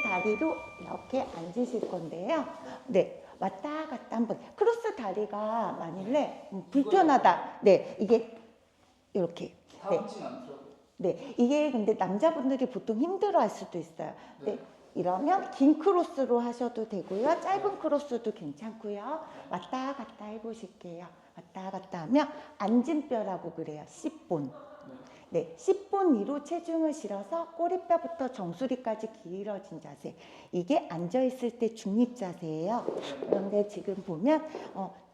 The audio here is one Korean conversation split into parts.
다리로 이렇게 앉으실 건데요. 네, 왔다 갔다 한번. 크로스 다리가 만일에 불편하다. 네, 이게 이렇게. 네. 네, 이게 근데 남자분들이 보통 힘들어할 수도 있어요. 네. 이러면 긴 크로스로 하셔도 되고요. 짧은 크로스도 괜찮고요. 왔다 갔다 해보실게요. 왔다 갔다 하면 앉은뼈라고 그래요. C본. 네, C본 위로 체중을 실어서 꼬리뼈부터 정수리까지 길어진 자세. 이게 앉아있을 때 중립 자세예요. 그런데 지금 보면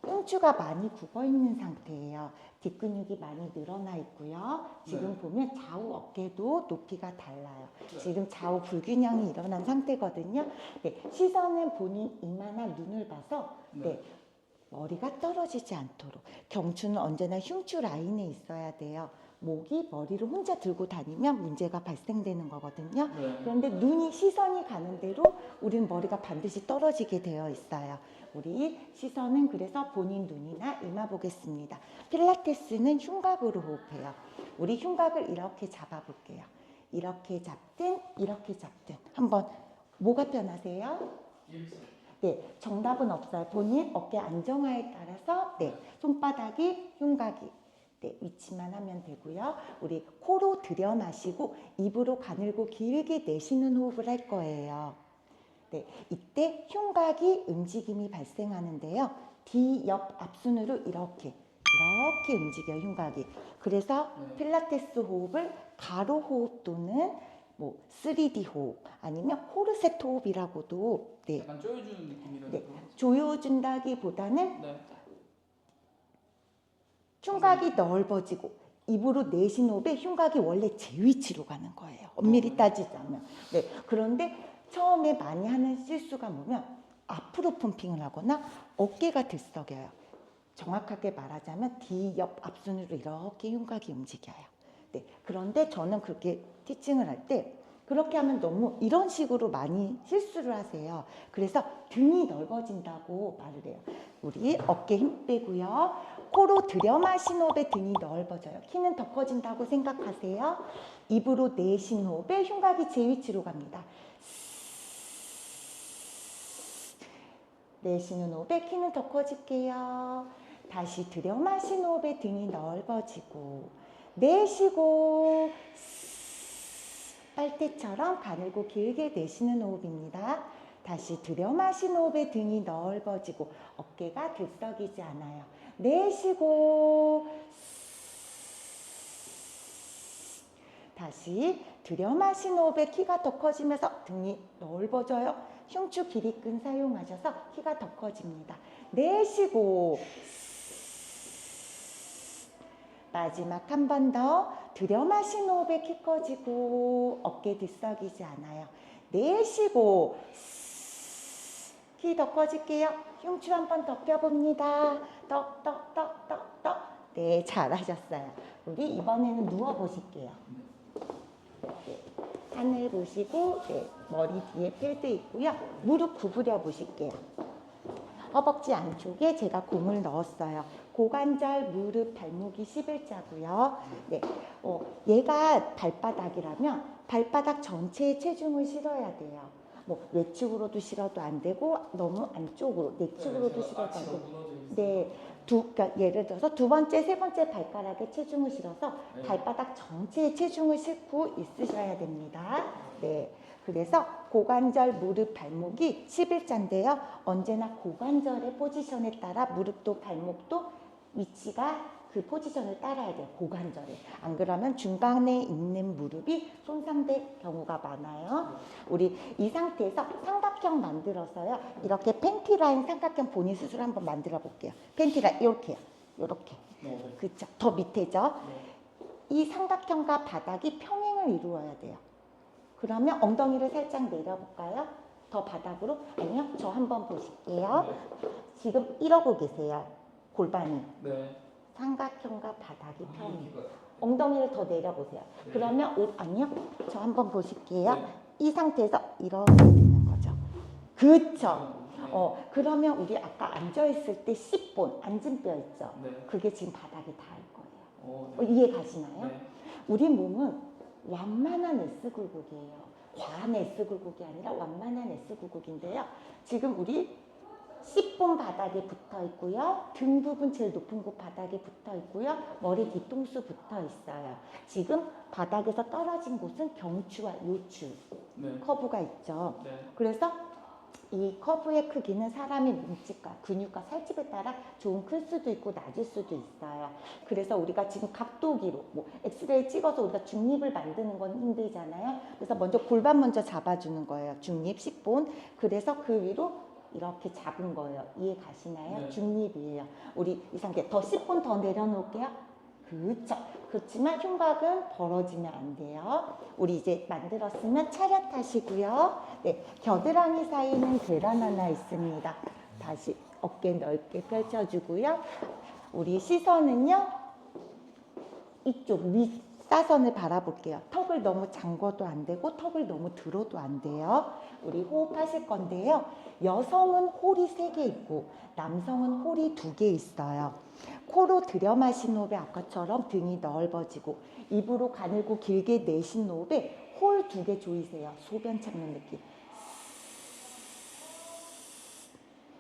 흉추가 많이 굽어있는 상태예요. 뒷근육이 많이 늘어나 있고요. 지금 보면 좌우 어깨도 높이가 달라요. 지금 좌우 불균형이 일어난 상태거든요. 네, 시선은 본인 이마나 눈을 봐서 머리가 떨어지지 않도록. 경추는 언제나 흉추 라인에 있어야 돼요. 목이 머리를 혼자 들고 다니면 문제가 발생되는 거거든요. 그런데 눈이 시선이 가는 대로 우리는 머리가 반드시 떨어지게 되어 있어요. 우리 시선은 그래서 본인 눈이나 이마 보겠습니다. 필라테스는 흉곽으로 호흡해요. 우리 흉곽을 이렇게 잡아볼게요. 이렇게 잡든 이렇게 잡든 한번 뭐가 편하세요? 네, 정답은 없어요. 본인 어깨 안정화에 따라서 손바닥이 흉곽이 위치만 하면 되고요. 우리 코로 들여 마시고 입으로 가늘고 길게 내쉬는 호흡을 할 거예요. 네, 이때 흉곽이 움직임이 발생하는데요. 뒤, 옆, 앞순으로 이렇게 움직여요, 흉곽이. 그래서 필라테스 호흡을 가로 호흡 또는 3D 호흡 아니면 코르셋 호흡이라고도 약간 조여주는 느낌이라도 조여준다기보다는 흉곽이 넓어지고 입으로 내쉬는 호흡에 흉곽이 원래 제 위치로 가는 거예요. 엄밀히 따지자면. 네, 그런데 처음에 많이 하는 실수가 뭐냐면 앞으로 펌핑을 하거나 어깨가 들썩여요. 정확하게 말하자면 뒤, 옆, 앞순으로 이렇게 흉곽이 움직여요. 네, 그런데 저는 그렇게 티칭을 할 때 그렇게 하면 너무 이런 식으로 많이 실수를 하세요. 그래서 등이 넓어진다고 말을 해요. 우리 어깨 힘 빼고요. 코로 들여 마신 호흡에 등이 넓어져요. 키는 더 커진다고 생각하세요. 입으로 내쉬는 호흡에 흉곽이 제 위치로 갑니다. 내쉬는 호흡에 키는 더 커질게요. 다시 들여 마신 호흡에 등이 넓어지고 내쉬고 빨대처럼 가늘고 길게 내쉬는 호흡입니다. 다시 들여 마신 호흡에 등이 넓어지고 어깨가 들썩이지 않아요. 내쉬고 다시 들여 마신 호흡에 키가 더 커지면서 등이 넓어져요. 흉추 길이끈 사용하셔서 키가 더 커집니다. 내쉬고 마지막 한 번 더 들여 마신 호흡에 키 커지고 어깨 들썩이지 않아요. 내쉬고 키 더 커질게요. 흉추 한 번 더 펴봅니다. 네, 잘하셨어요. 우리 이번에는 누워 보실게요. 하늘 보시고 머리 뒤에 패드 있고요. 무릎 구부려 보실게요. 허벅지 안쪽에 제가 공을 넣었어요. 고관절, 무릎, 발목이 11자고요. 네, 얘가 발바닥이라면 발바닥 전체에 체중을 실어야 돼요. 외측으로도 실어도 안 되고 너무 안쪽으로, 내측으로도 실어도 안 되고. 네, 그러니까 예를 들어서 두 번째, 세 번째 발가락에 체중을 실어서 발바닥 전체에 체중을 싣고 있으셔야 됩니다. 네. 그래서 고관절, 무릎, 발목이 11자인데요. 언제나 고관절의 포지션에 따라 무릎도 발목도 위치가 그 포지션을 따라야 돼요. 고관절에. 안 그러면 중간에 있는 무릎이 손상될 경우가 많아요. 우리 이 상태에서 삼각형 만들어서요. 이렇게 팬티 라인 삼각형 본인 스스로 한번 만들어 볼게요. 팬티 라인 이렇게요. 이렇게. 그렇죠. 더 밑에죠. 이 삼각형과 바닥이 평행을 이루어야 돼요. 그러면 엉덩이를 살짝 내려볼까요? 더 바닥으로? 아니요. 저 한번 보실게요. 지금 이러고 계세요. 골반이. 삼각형과 바닥이 평행. 엉덩이를 더 내려보세요. 그러면 아니요. 저 한번 보실게요. 이 상태에서 이렇게 되는 거죠. 그쵸? 그러면 우리 아까 앉아있을 때 C본, 앉은 뼈 있죠? 그게 지금 바닥에 닿을 거예요. 이해 가시나요? 우리 몸은 완만한 S굴곡이에요. 과한 S구국이 아니라 완만한 S구국인데요. 지금 우리 C본 바닥에 붙어 있고요. 등 부분 제일 높은 곳 바닥에 붙어 있고요. 머리 뒤통수 붙어 있어요. 지금 바닥에서 떨어진 곳은 경추와 요추 네. 커브가 있죠. 네. 그래서 이 커브의 크기는 사람의 몸집과 근육과 살집에 따라 좀 클 수도 있고 낮을 수도 있어요. 그래서 우리가 지금 각도기로 뭐 엑스레이 찍어서 우리가 중립을 만드는 건 힘들잖아요. 그래서 먼저 골반 먼저 잡아주는 거예요. 중립 C본. 그래서 그 위로 이렇게 잡은 거예요. 이해 가시나요? 네. 중립이에요. 우리 이 상태 더 C본 더 내려놓을게요. 그렇죠. 그렇지만 흉곽은 벌어지면 안 돼요. 우리 이제 만들었으면 차렷하시고요. 네, 겨드랑이 사이는 계란 하나 있습니다. 다시 어깨 넓게 펼쳐주고요. 우리 시선은요. 이쪽 윗사선을 바라볼게요. 턱을 너무 잠궈도 안 되고 턱을 너무 들어도 안 돼요. 우리 호흡하실 건데요. 여성은 홀이 3개 있고 남성은 홀이 2개 있어요. 코로 들여 마신 호흡에 아까처럼 등이 넓어지고 입으로 가늘고 길게 내쉰 호흡에 홀 2개 조이세요. 소변 참는 느낌.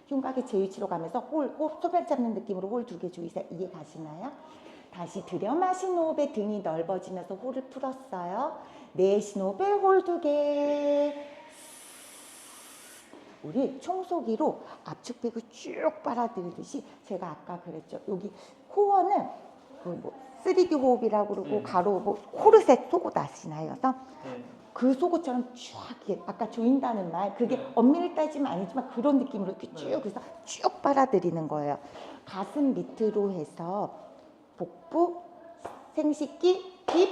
흉곽이 제 위치로 가면서 소변 참는 느낌으로 홀 2개 조이세요. 이해 가시나요? 다시 들여 마신 호흡에 등이 넓어지면서 홀을 풀었어요. 내쉰 호흡에 홀 2개. 우리 청소기로 압축백을 쭉 빨아들이듯이 제가 아까 그랬죠. 여기 코어는 뭐 3D 호흡이라고 그러고 가로 뭐 코르셋 속옷 아시나요? 그래서 네. 그 속옷처럼 쭉 이렇게 아까 조인다는 말 그게 엄밀히 따지면 아니지만 그런 느낌으로 이렇게 쭉 그래서 쭉 빨아들이는 거예요. 가슴 밑으로 해서 복부, 생식기, 힙,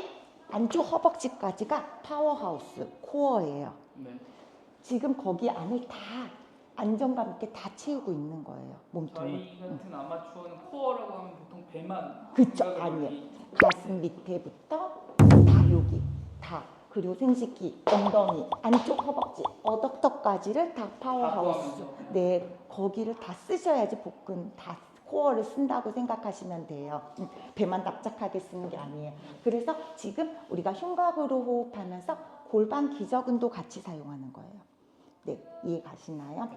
안쪽 허벅지까지가 파워하우스 코어예요. 네. 지금 거기 안을 다 안정감 있게 다 채우고 있는 거예요. 몸통을. 저희 같은 아마추어는 코어라고 하면 보통 배만 그쵸? 생각을 아니에요. 많이 가슴 밑에부터 다 여기 다 그리고 생식기, 엉덩이, 안쪽 허벅지, 어덕턱까지를 다 파워하우스. 포함해서. 네, 거기를 다 쓰셔야지 복근 다 코어를 쓴다고 생각하시면 돼요. 배만 납작하게 쓰는 게 아니에요. 그래서 지금 우리가 흉곽으로 호흡하면서 골반 기저근도 같이 사용하는 거예요. 네, 이해 가시나요?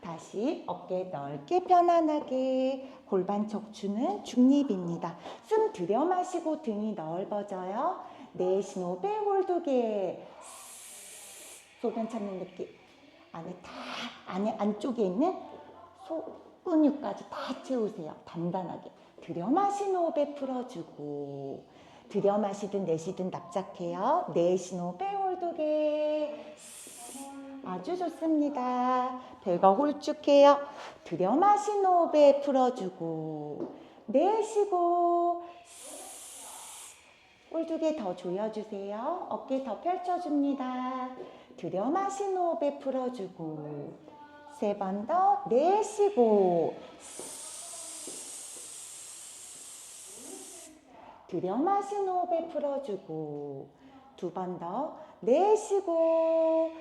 다시 어깨 넓게 편안하게 골반 척추는 중립입니다. 숨 들여 마시고 등이 넓어져요. 내쉬는 호흡에 홀 2개. 소변 참는 느낌. 안에 안쪽에 있는 근육까지 다 채우세요. 단단하게. 들여 마시는 호흡에 풀어주고 들여 마시든 내쉬든 납작해요. 내쉬는 호흡에 홀 2개. 아주 좋습니다. 배가 홀쭉해요. 들여 마시는 호흡에 풀어주고 내쉬고 홀 2개 더 조여주세요. 어깨 더 펼쳐줍니다. 들여 마시는 호흡에 풀어주고 3번 더 내쉬고 들여 마시는 호흡에 풀어주고 2번 더 내쉬고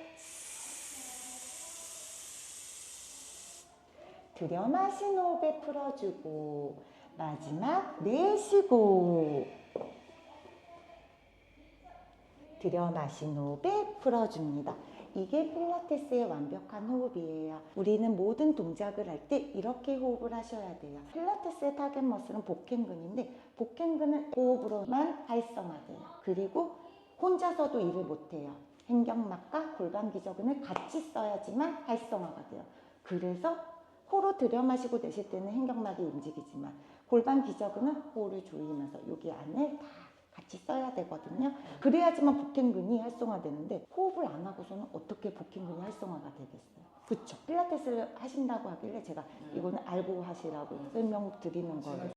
들여 마시는 호흡에 풀어주고 마지막 내쉬고 들여 마시는 호흡에 풀어줍니다. 이게 필라테스의 완벽한 호흡이에요. 우리는 모든 동작을 할 때 이렇게 호흡을 하셔야 돼요. 필라테스의 타겟 머슬은 복행근인데 복행근은 호흡으로만 활성화돼요. 그리고 혼자서도 일을 못해요. 횡격막과 골반 기저근을 같이 써야지만 활성화가 돼요. 그래서 코로 들여 마시고 내쉴 때는 횡격막이 움직이지만 골반 기저근은 호흡을 조이면서 여기 안을 다 같이 써야 되거든요. 그래야지만 복행근이 활성화되는데 호흡을 안 하고서는 어떻게 복행근이 활성화가 되겠어요? 그렇죠. 필라테스를 하신다고 하길래 제가 이거는 알고 하시라고 설명드리는 거예요.